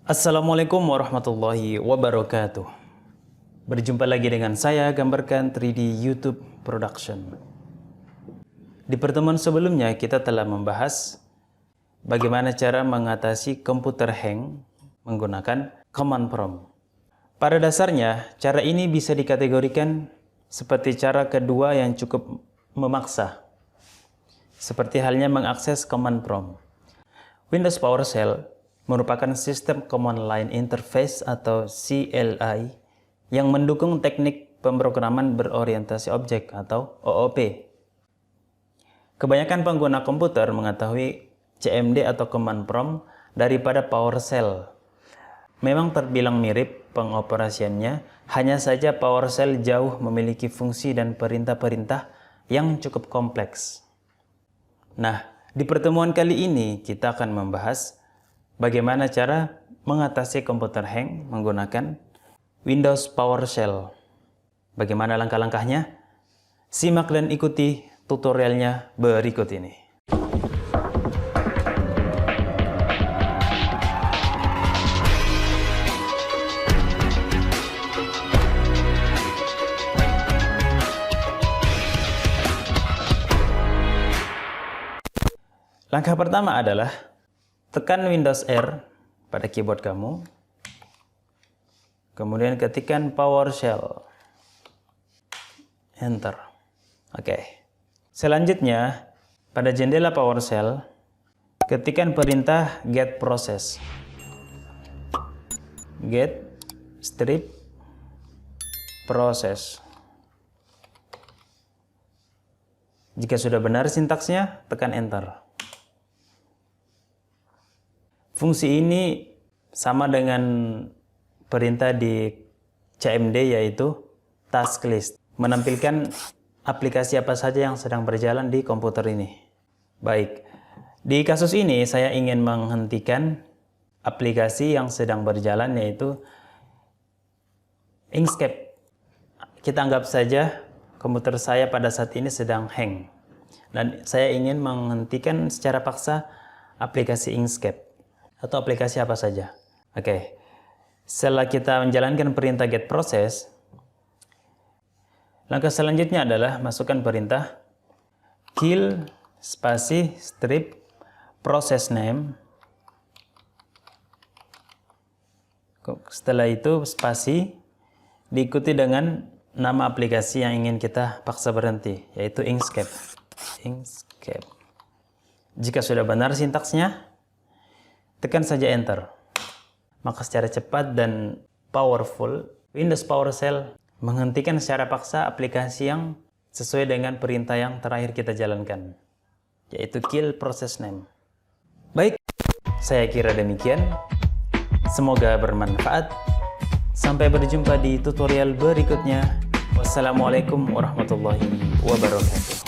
Assalamualaikum warahmatullahi wabarakatuh. Berjumpa lagi dengan saya, Gambarkan 3D YouTube Production. Di pertemuan sebelumnya kita telah membahas bagaimana cara mengatasi komputer hang menggunakan command prompt. Pada dasarnya, cara ini bisa dikategorikan seperti cara kedua yang cukup memaksa, seperti halnya mengakses command prompt. Windows PowerShell merupakan sistem Command Line Interface atau CLI yang mendukung teknik pemrograman berorientasi objek atau OOP. Kebanyakan pengguna komputer mengetahui CMD atau command prompt daripada PowerShell. Memang terbilang mirip pengoperasiannya, hanya saja PowerShell jauh memiliki fungsi dan perintah-perintah yang cukup kompleks. Nah, di pertemuan kali ini kita akan membahas bagaimana cara mengatasi komputer hang menggunakan Windows PowerShell. Bagaimana langkah-langkahnya? Simak dan ikuti tutorialnya berikut ini. Langkah pertama adalah tekan Windows R pada keyboard kamu, kemudian ketikkan PowerShell, Enter. Oke. Selanjutnya, pada jendela PowerShell, ketikkan perintah get process. Get strip process. Jika sudah benar sintaksnya, tekan Enter. Fungsi ini sama dengan perintah di CMD, yaitu task list, menampilkan aplikasi apa saja yang sedang berjalan di komputer ini. Baik, di kasus ini saya ingin menghentikan aplikasi yang sedang berjalan, yaitu Inkscape. Kita anggap saja komputer saya pada saat ini sedang hang, dan saya ingin menghentikan secara paksa aplikasi Inkscape atau aplikasi apa saja. Oke. Setelah kita menjalankan perintah get process, langkah selanjutnya adalah masukkan perintah kill spasi strip process name. Setelah itu spasi diikuti dengan nama aplikasi yang ingin kita paksa berhenti, yaitu Inkscape. Inkscape. Jika sudah benar sintaksnya, tekan saja Enter. Maka secara cepat dan powerful, Windows PowerShell menghentikan secara paksa aplikasi yang sesuai dengan perintah yang terakhir kita jalankan, yaitu kill process name. Baik, saya kira demikian. Semoga bermanfaat. Sampai berjumpa di tutorial berikutnya. Wassalamualaikum warahmatullahi wabarakatuh.